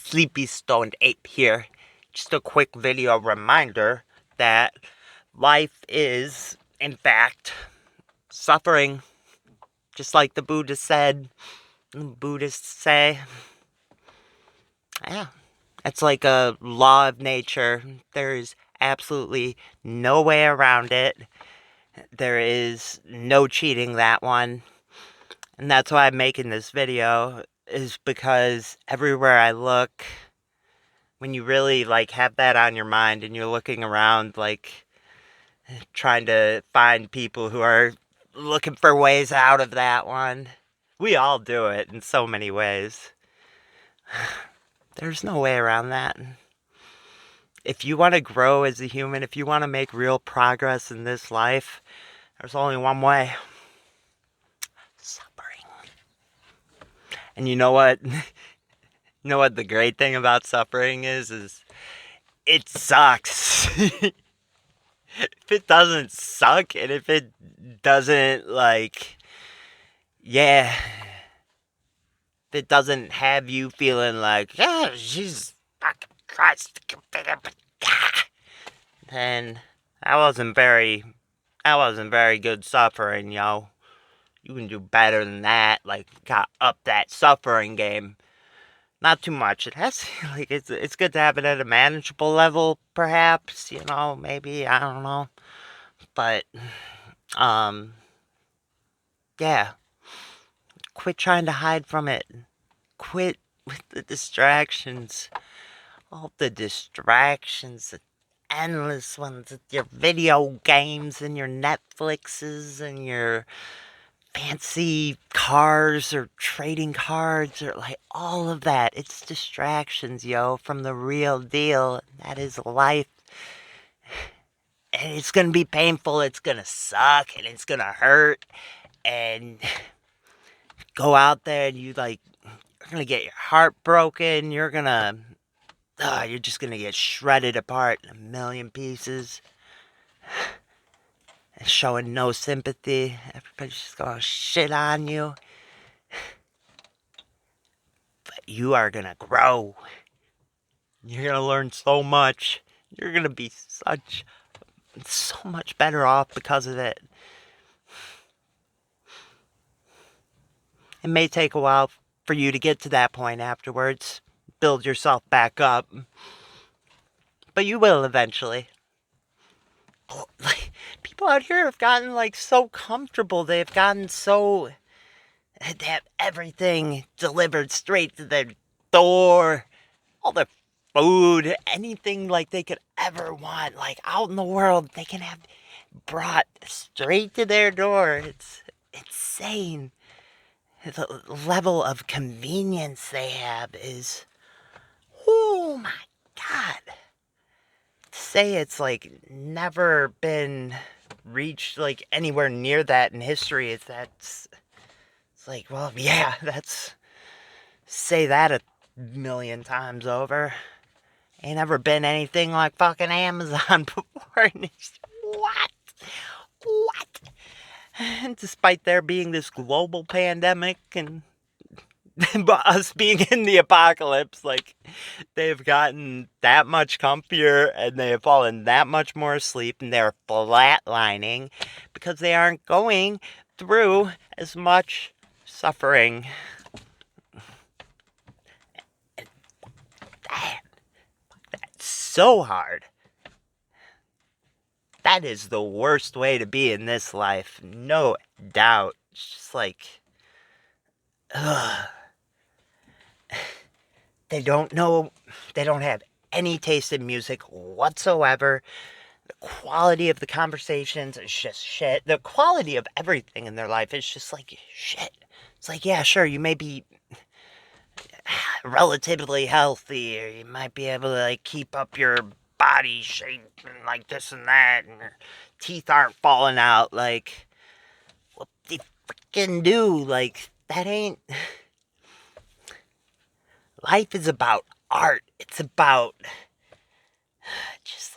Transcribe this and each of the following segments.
Sleepy Stoned Ape here. Just a quick video reminder that life is, in fact, suffering. Just like the Buddha said, Buddhists say. Yeah, it's like a law of nature. There is absolutely no way around it. There is no cheating that one. And that's why I'm making this video, is because everywhere I look, when you really have that on your mind and you're looking around trying to find people who are looking for ways out of that one. We all do it in so many ways. There's no way around that. If you want to grow as a human, if you want to make real progress in this life, there's only one way. Suffering. And you know what? You know what the great thing about suffering is it sucks. If it doesn't suck, and if it doesn't, if it doesn't have you feeling like, yeah, Jesus fucking Christ, then that wasn't very good suffering, yo. You can do better than that, got up that suffering game. Not too much. It has, it's good to have it at a manageable level, perhaps, maybe, I don't know. But, yeah. Quit trying to hide from it. Quit with the distractions. All the distractions, the endless ones, your video games and your Netflixes and your fancy cars or trading cards or all of that. It's distractions, yo, from the real deal. That is life. And it's gonna be painful, it's gonna suck, and it's gonna hurt. And go out there and you're gonna get your heart broken. You're just gonna get shredded apart in a million pieces. And showing no sympathy. Everybody's just gonna shit on you. But you are gonna grow. You're gonna learn so much. You're gonna be so much better off because of it. It may take a while for you to get to that point afterwards. Build yourself back up. But you will eventually. People out here have gotten so comfortable. They've gotten so... They have everything delivered straight to their door. All their food, anything they could ever want. Out in the world, they can have brought straight to their door. It's insane. The level of convenience they have is... Oh my God. To say it's never been reached anywhere near that in history, it's well, yeah, say that a million times over. Ain't ever been anything like fucking Amazon before. And what? And despite there being this global pandemic and us being in the apocalypse, they've gotten that much comfier and they have fallen that much more asleep and they're flatlining because they aren't going through as much suffering. And that's so hard. That is the worst way to be in this life, no doubt. It's just ugh. They don't have any taste in music whatsoever. The quality of the conversations is just shit. The quality of everything in their life is just shit. It's yeah, sure, you may be relatively healthy, or you might be able to keep up your body shape and this and that, and your teeth aren't falling out. What they freaking do? That ain't... Life is about art. It's about just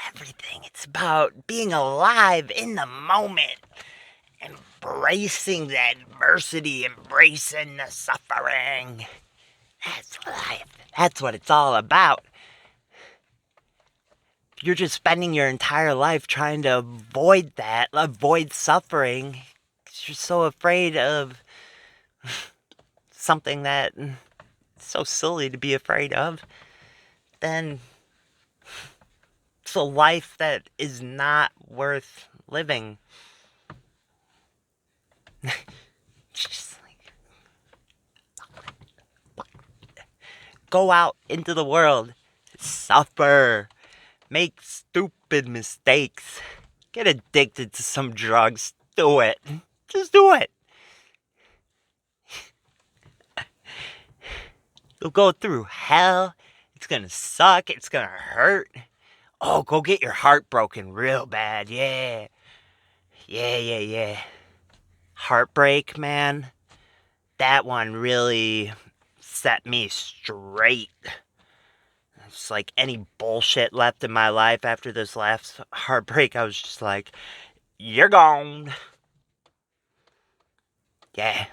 everything. It's about being alive in the moment. Embracing the adversity, embracing the suffering. That's life. That's what it's all about. You're just spending your entire life trying to avoid that, avoid suffering. 'Cause you're so afraid of something that so silly to be afraid of, then it's a life that is not worth living. Just like, go out into the world, suffer, make stupid mistakes, get addicted to some drugs, do it. Just do it. You'll go through hell. It's gonna suck. It's gonna hurt. Oh, go get your heart broken real bad. Yeah. Yeah. Heartbreak, man. That one really set me straight. It's like any bullshit left in my life after this last heartbreak. I was just like, you're gone. Yeah.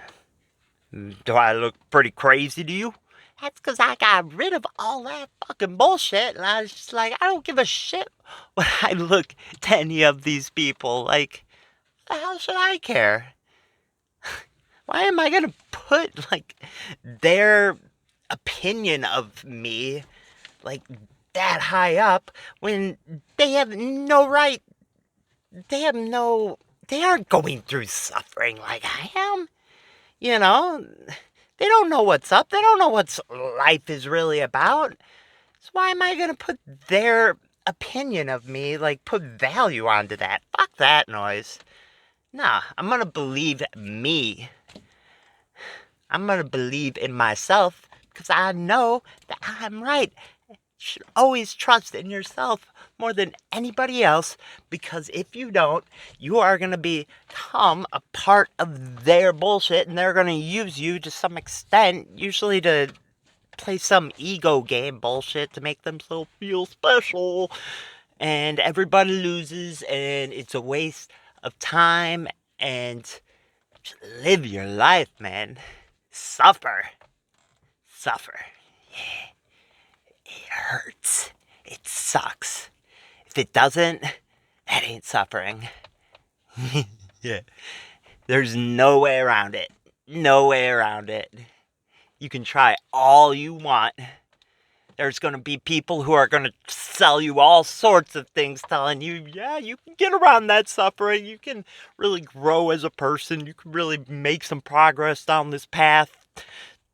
Do I look pretty crazy to you? That's because I got rid of all that fucking bullshit, and I was just like, I don't give a shit when I look to any of these people. Like, the hell should I care? Why am I gonna put, like, their opinion of me, like, that high up when they have no right? They aren't going through suffering like I am. You know? They don't know what's up. They don't know what life is really about. So why am I gonna put their opinion of me, like, put value onto that? Fuck that noise. Nah, I'm gonna believe me. I'm gonna believe in myself, because I know that I'm right. You should always trust in yourself more than anybody else, because if you don't, you are gonna become a part of their bullshit, and they're gonna use you to some extent, usually to play some ego game bullshit to make themselves feel special, and everybody loses, and it's a waste of time, and just live your life, man. Suffer. Yeah, it hurts. It sucks. If it doesn't, that ain't suffering. Yeah. There's no way around it. No way around it. You can try all you want. There's going to be people who are going to sell you all sorts of things, telling you, yeah, you can get around that suffering. You can really grow as a person. You can really make some progress down this path,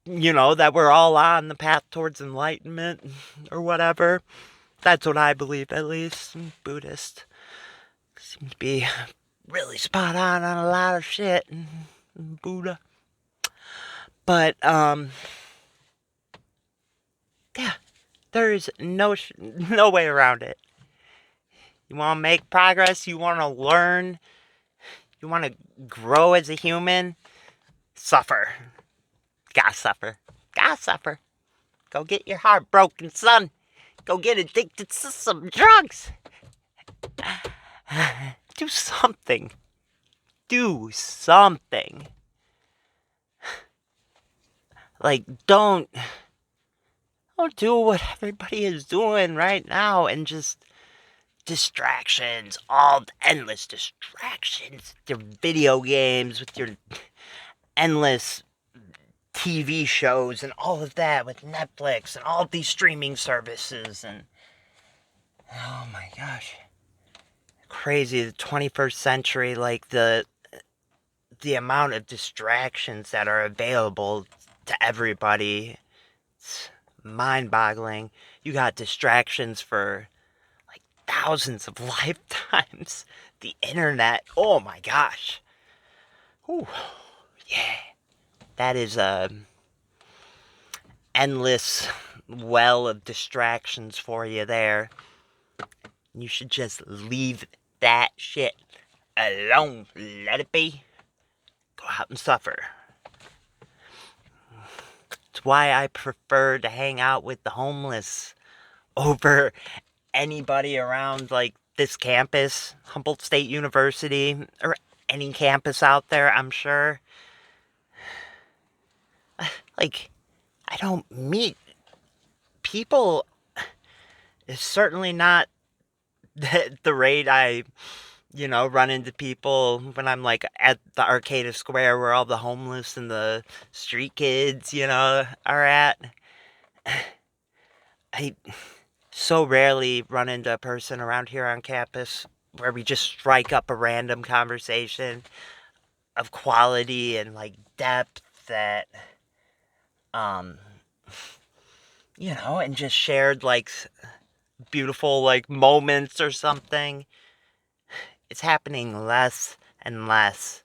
that we're all on, the path towards enlightenment or whatever. That's what I believe, at least. I'm Buddhist. Seems to be really spot on a lot of shit. Buddha. But, yeah. There is no way around it. You want to make progress, you want to learn, you want to grow as a human, suffer. Gotta suffer. Go get your heart broken, son. Go get addicted to some drugs. Do something. Like, don't do what everybody is doing right now and just distractions, all endless distractions, with your video games, with your endless TV shows and all of that with Netflix and all these streaming services, and oh my gosh, crazy, the 21st century, like the amount of distractions that are available to everybody, it's mind-boggling. You got distractions for like thousands of lifetimes. The internet, oh my gosh. Ooh, yeah. That is a endless well of distractions for you there. You should just leave that shit alone. Let it be. Go out and suffer. It's why I prefer to hang out with the homeless over anybody around, like, this campus, Humboldt State University, or any campus out there, I'm sure. Like, I don't meet people. It's certainly not the rate I, run into people when I'm like at the Arcata Square where all the homeless and the street kids, are at. I so rarely run into a person around here on campus where we just strike up a random conversation of quality and like depth that, um, and just shared like beautiful like moments or something. It's happening less and less.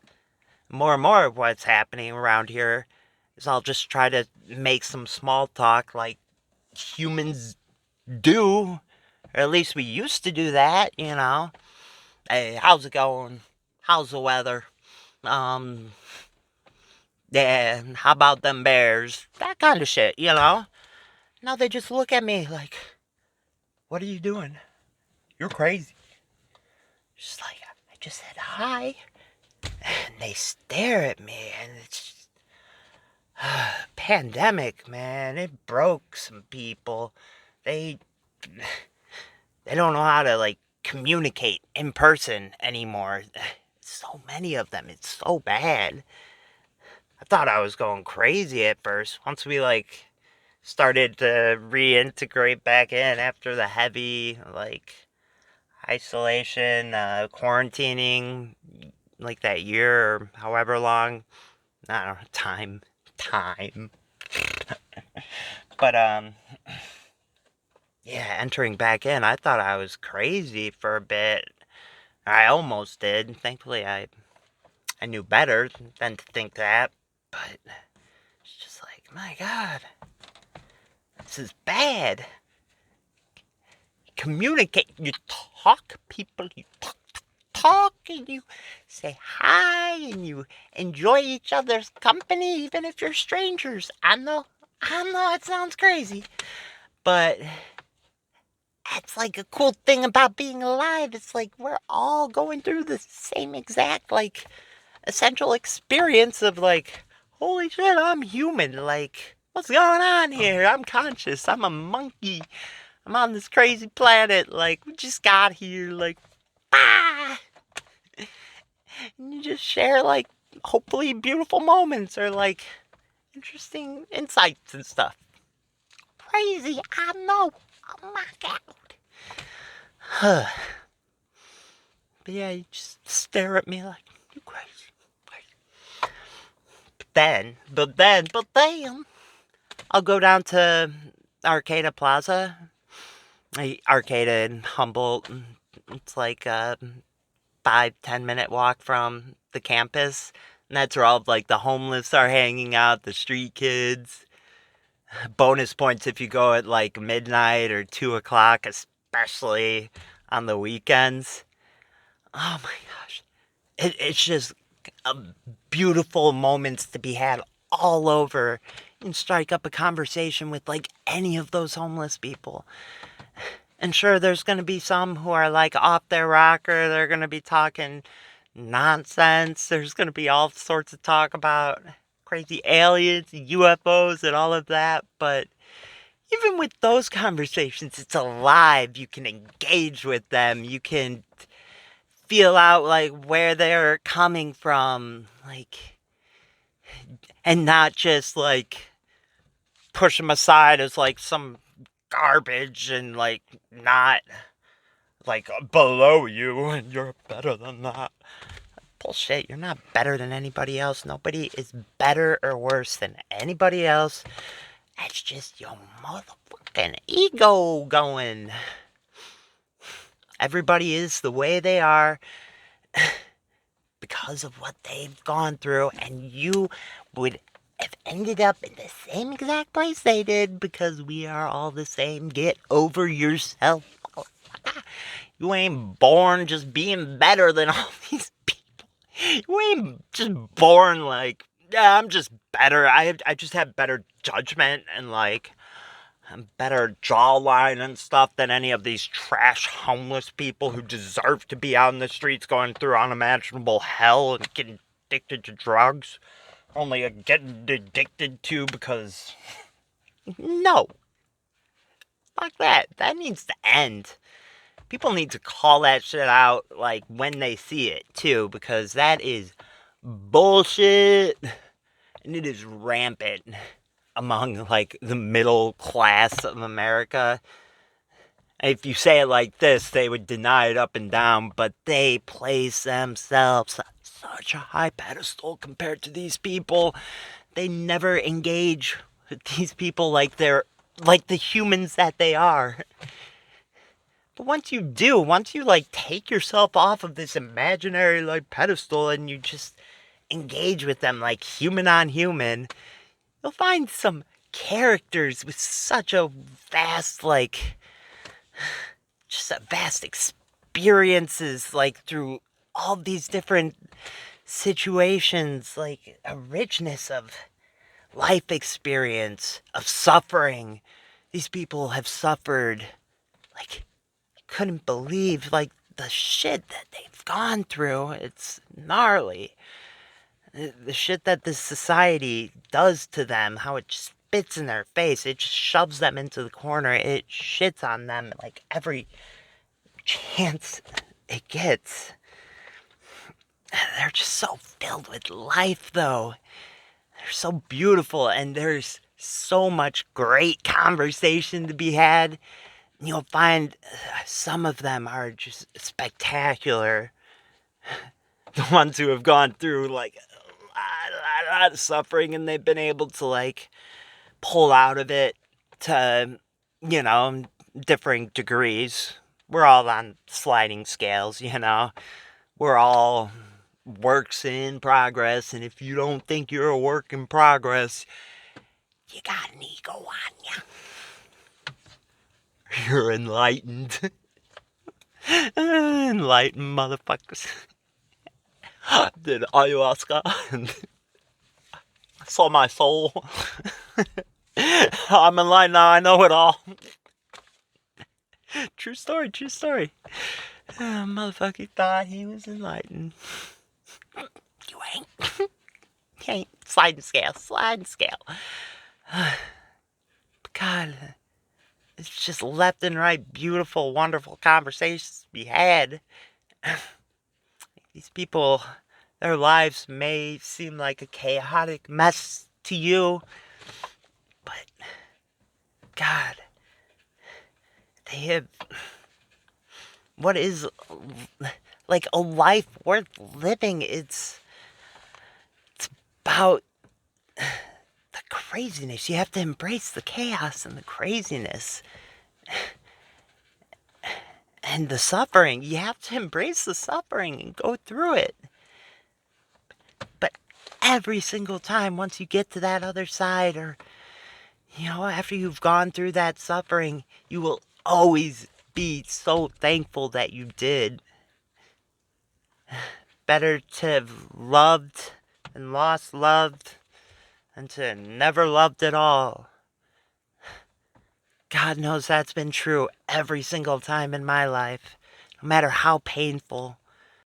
More and more of what's happening around here is I'll just try to make some small talk like humans do. Or at least we used to do that. Hey, how's it going? How's the weather? Um, yeah, how about them bears? That kind of shit. Now they just look at me like, what are you doing? You're crazy. Just like, I just said hi. And they stare at me, and it's pandemic, man. It broke some people. They don't know how to like communicate in person anymore. So many of them. It's so bad. I thought I was going crazy at first. Once we like started to reintegrate back in after the heavy like isolation, quarantining, like that year or however long. I don't know, time. But yeah, entering back in, I thought I was crazy for a bit. I almost did. Thankfully, I knew better than to think that. But it's just like, my God, this is bad. Communicate. You talk, people. You talk, and you say hi, and you enjoy each other's company, even if you're strangers. I know, it sounds crazy, but that's like a cool thing about being alive. It's like we're all going through the same exact, like, essential experience of, like, holy shit, I'm human. Like, what's going on here? I'm conscious. I'm a monkey. I'm on this crazy planet. Like, we just got here. Like, ah! And you just share, like, hopefully beautiful moments or, like, interesting insights and stuff. Crazy, I know. Oh my God. But yeah, you just stare at me like, you crazy. But then, I'll go down to Arcata Plaza. Arcata in Humboldt. It's like a 5-10 minute walk from the campus. And that's where all like the homeless are hanging out, the street kids. Bonus points if you go at like midnight or 2 o'clock, especially on the weekends. Oh my gosh. It's just beautiful moments to be had all over. You can strike up a conversation with like any of those homeless people. And sure, there's going to be some who are like off their rocker. They're going to be talking nonsense. There's going to be all sorts of talk about crazy aliens, UFOs, and all of that. But even with those conversations, it's alive. You can engage with them. You can feel out like where they're coming from, like, and not just like push them aside as like some garbage and like not like below you and you're better than that. Bullshit, you're not better than anybody else. Nobody is better or worse than anybody else. That's just your motherfucking ego going. Everybody is the way they are because of what they've gone through, and you would have ended up in the same exact place they did because we are all the same. Get over yourself. You ain't born just being better than all these people. You ain't just born like, yeah, I'm just better. I just have better judgment and like better jawline and stuff than any of these trash homeless people who deserve to be out in the streets going through unimaginable hell and getting addicted to drugs. Only getting addicted to because No, fuck that. That needs to end. People need to call that shit out, like, when they see it, too, because that is bullshit. And it is rampant among, like, the middle class of America. If you say it like this, they would deny it up and down, but they place themselves on such a high pedestal compared to these people. They never engage with these people like they're like the humans that they are. But once you do, once you like take yourself off of this imaginary like pedestal and you just engage with them like human on human, you'll find some characters with such a vast like just a vast experiences like through all these different situations, like a richness of life experience, of suffering. These people have suffered like couldn't believe like the shit that they've gone through. It's gnarly. The shit that this society does to them, how it just spits in their face, it just shoves them into the corner, it shits on them like every chance it gets. They're just so filled with life, though. They're so beautiful, and there's so much great conversation to be had. You'll find some of them are just spectacular. The ones who have gone through like a lot of suffering and they've been able to like pull out of it to, differing degrees. We're all on sliding scales, We're all works in progress, and if you don't think you're a work in progress, you got an ego on you. You're enlightened. Enlightened motherfuckers. Did ayahuasca and saw my soul. I'm enlightened now, I know it all. True story, true story. Motherfucker thought he was enlightened. You ain't. You ain't. Sliding scale, sliding scale. God, it's just left and right beautiful, wonderful conversations to be had. These people, their lives may seem like a chaotic mess to you, but God, they have what is like a life worth living. It's about the craziness. You have to embrace the chaos and the craziness. And the suffering. You have to embrace the suffering and go through it. But every single time, once you get to that other side, or, after you've gone through that suffering, you will always be so thankful that you did. Better to have loved and lost loved than to never loved at all. God knows that's been true every single time in my life, no matter how painful.